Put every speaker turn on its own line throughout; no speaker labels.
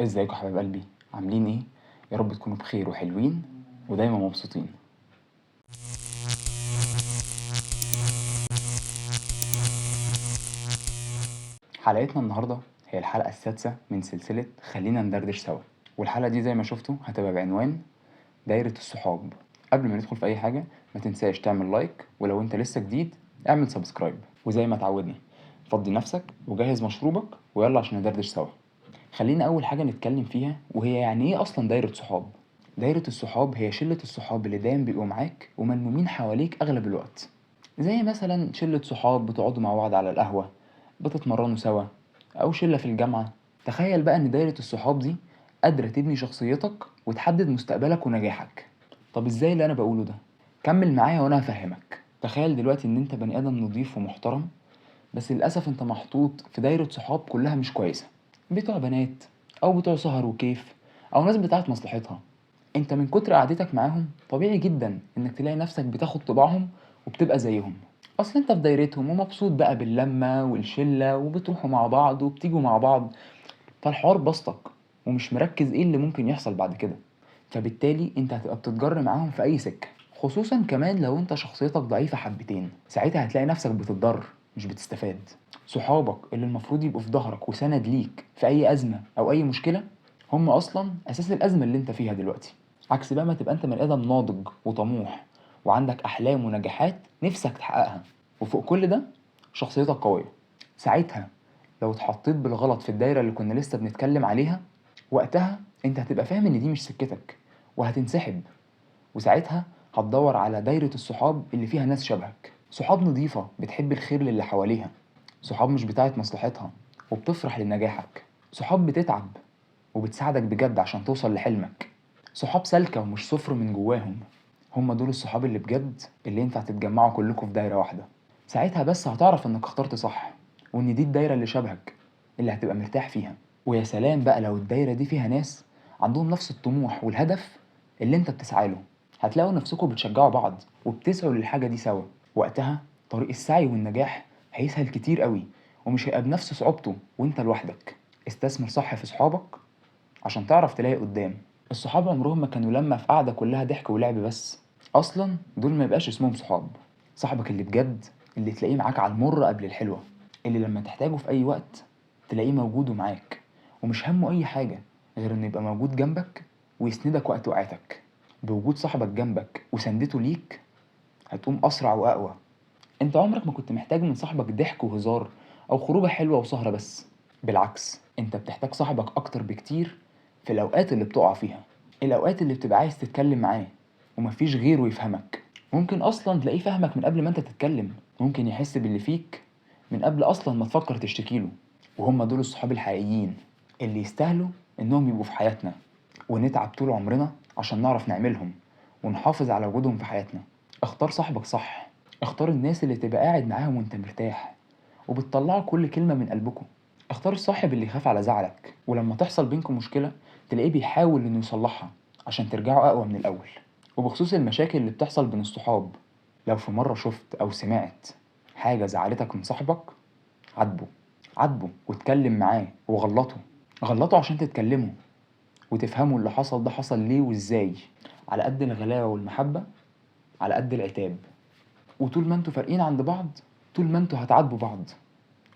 ازيكم يا حبايب قلبي؟ عاملين ايه؟ يا رب تكونوا بخير وحلوين ودايما مبسوطين. حلقتنا النهارده هي الحلقة السادسة من سلسلة خلينا ندردش سوا، والحلقة دي زي ما شفتوا هتبقى بعنوان دايرة الصحاب. قبل ما ندخل في اي حاجة ما تنساش تعمل لايك، ولو انت لسه جديد اعمل سبسكرايب، وزي ما اتعودنا فضي نفسك وجهز مشروبك ويلا عشان ندردش سوا. خلينا أول حاجة نتكلم فيها وهي يعني إيه أصلا دايرة صحاب؟ دايرة الصحاب هي شلة الصحاب اللي دايما بيبقوا معاك وملمومين حواليك أغلب الوقت، زي مثلا شلة صحاب بتقعدوا مع بعض على القهوة، بتتمرنوا سوا، أو شلة في الجامعة. تخيل بقى إن دايرة الصحاب دي قادرة تبني شخصيتك وتحدد مستقبلك ونجاحك. طب إزاي اللي أنا بقوله ده؟ كمل معايا وأنا هفهمك. تخيل دلوقتي إن أنت بني آدم نضيف ومحترم، بس للأسف أنت محطوط في دايرة صحاب كلها مش كويسة، بتوع بنات أو بتوع سهر وكيف أو ناس بتاعت مصلحتها. أنت من كتر قعدتك معاهم طبيعي جدا إنك تلاقي نفسك بتاخد طباعهم وبتبقى زيهم. أصل أنت في دايرتهم ومبسوط بقى باللمة والشلة وبتروحوا مع بعض وبتيجوا مع بعض، فالحوار بسطك ومش مركز إيه اللي ممكن يحصل بعد كده، فبالتالي أنت هتبقى بتتجر معاهم في أي سكة. خصوصا كمان لو أنت شخصيتك ضعيفة حبتين، ساعتها هتلاقي نفسك بتتضر مش بتستفاد. صحابك اللي المفروض يبقوا في ظهرك وسند ليك في أي أزمة أو أي مشكلة هم أصلا أساس الأزمة اللي أنت فيها دلوقتي. عكس بقى ما تبقى أنت بني آدم ناضج وطموح وعندك أحلام ونجاحات نفسك تحققها، وفوق كل ده شخصيتك قوية. ساعتها لو اتحطيت بالغلط في الدايرة اللي كنا لسه بنتكلم عليها، وقتها أنت هتبقى فاهم إن دي مش سكتك وهتنسحب. وساعتها هتدور على دايرة الصحاب اللي فيها ناس شبهك، صحاب نظيفة بتحب الخير للي حواليها، صحاب مش بتاعت مصلحتها وبتفرح لنجاحك، صحاب بتتعب وبتساعدك بجد عشان توصل لحلمك، صحاب سالكة ومش صفر من جواهم. هم دول الصحاب اللي بجد اللي ينفع تتجمعوا كلكم في دايرة واحدة. ساعتها بس هتعرف انك اخترت صح، وان دي الدايرة اللي شبهك اللي هتبقى مرتاح فيها. ويا سلام بقى لو الدايرة دي فيها ناس عندهم نفس الطموح والهدف اللي انت بتسعى له، هتلاقوا نفسكم بتشجعوا بعض وبتسعوا للحاجة دي سوا. وقتها طريق السعي والنجاح هيسهل كتير قوي ومش هيبقى بنفس صعوبته وانت لوحدك. استثمر صح في صحابك عشان تعرف تلاقي قدام. الصحاب عمرهم ما كانوا لما في قعدة كلها ضحك ولعب بس، اصلا دول ما يبقاش اسمهم صحاب. صاحبك اللي بجد اللي تلاقيه معاك على المر قبل الحلوة، اللي لما تحتاجه في اي وقت تلاقيه موجود ومعاك ومش همه اي حاجة غير انه يبقى موجود جنبك ويسندك وقت وقعتك. بوجود صاحبك جنبك وسندته ليك هتقوم اسرع واقوى. انت عمرك ما كنت محتاج من صاحبك ضحك وهزار او خروجه حلوة وسهرة بس، بالعكس انت بتحتاج صاحبك اكتر بكتير في الاوقات اللي بتقع فيها، الاوقات اللي بتبقى عايز تتكلم معاه ومفيش غيره يفهمك. ممكن اصلا تلاقيه فاهمك من قبل ما انت تتكلم، ممكن يحس باللي فيك من قبل اصلا ما تفكر تشتكيله. وهم دول الصحاب الحقيقيين اللي يستاهلوا انهم يبقوا في حياتنا ونتعب طول عمرنا عشان نعرف نعملهم ونحافظ على وجودهم في حياتنا. اختار صاحبك صح، اختار الناس اللي تبقى قاعد معاهم وانت مرتاح وبتطلعوا كل كلمة من قلبكم. اختار الصاحب اللي يخاف على زعلك ولما تحصل بينكم مشكلة تلاقيه بيحاول انه يصلحها عشان ترجعوا اقوى من الاول. وبخصوص المشاكل اللي بتحصل بين الصحاب، لو في مرة شفت او سمعت حاجة زعلتك من صاحبك، عاتبه، عاتبه واتكلم معاه وغلطه. غلطه عشان تتكلموا وتفهموا اللي حصل ده حصل ليه وازاي. على قد الغلاوة والمحبة على قد العتاب. وطول ما انتوا فارقين عند بعض طول ما انتوا هتعاتبوا بعض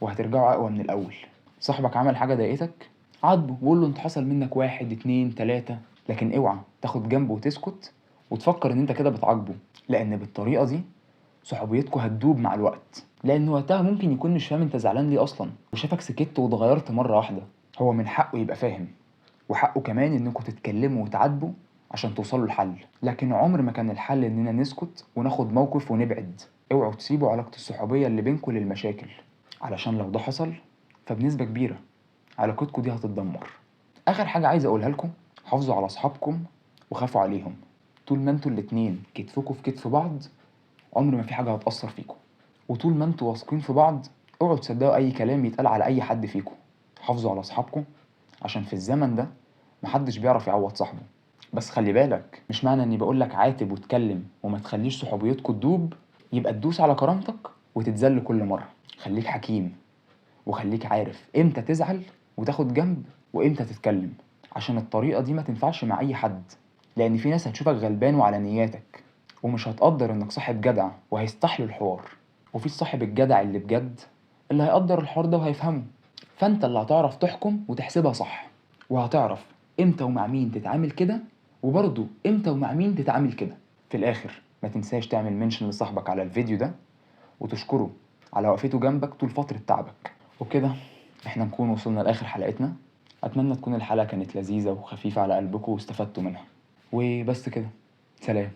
وهترجعوا اقوى من الاول. صاحبك عمل حاجة ضايقتك، عاتبه وقول له انت حصل منك واحد اتنين تلاتة، لكن اوعى تاخد جنبه وتسكت وتفكر ان انت كده بتعاقبه، لان بالطريقة دي صحوبيتكوا هتدوب مع الوقت، لان وقتها ممكن يكون مش فاهم انت زعلان ليه اصلا وشافك سكت واتغيرت مرة واحدة. هو من حقه يبقى فاهم، وحقه كمان انكم تتكلموا وتعاتبوا عشان توصلوا لحل، لكن عمر ما كان الحل اننا نسكت وناخد موقف ونبعد. اوعوا تسيبوا علاقة الصحوبية اللي بينكم للمشاكل، علشان لو ده حصل فبنسبة كبيرة علاقتكم دي هتتدمر. اخر حاجة عايز اقولها لكم، حافظوا على اصحابكم وخافوا عليهم. طول ما انتوا الاتنين كتفكوا في كتف بعض عمر ما في حاجة هتأثر فيكم، وطول ما انتوا واثقين في بعض اوعوا تصدقوا اي كلام يتقال على اي حد فيكم. حافظوا على اصحابكم عشان في الزمن ده محدش بيعرف يعوض صاحبه. بس خلي بالك، مش معنى اني بقولك عاتب واتكلم وما تخليش صحوبيتكوا تدوب يبقى تدوس على كرامتك وتتذل كل مرة. خليك حكيم وخليك عارف امتى تزعل وتاخد جنب وامتى تتكلم، عشان الطريقة دي ما تنفعش مع أي حد، لأن في ناس هتشوفك غلبان وعلى نياتك ومش هتقدر إنك صاحب جدع وهيستحلوا الحوار، وفي الصاحب الجدع اللي بجد اللي هيقدر الحوار ده وهيفهمه. فأنت اللي هتعرف تحكم وتحسبها صح، وهتعرف إمتى ومع مين تتعامل كده، وبرضه إمتى ومع مين تتعامل كده. في الآخر ما تنساش تعمل منشن لصاحبك على الفيديو ده وتشكره على وقفته جنبك طول فترة تعبك. وكده احنا نكون وصلنا لآخر حلقتنا. أتمنى تكون الحلقة كانت لذيذة وخفيفة على قلبكم واستفدتوا منها. وبس كده، سلام.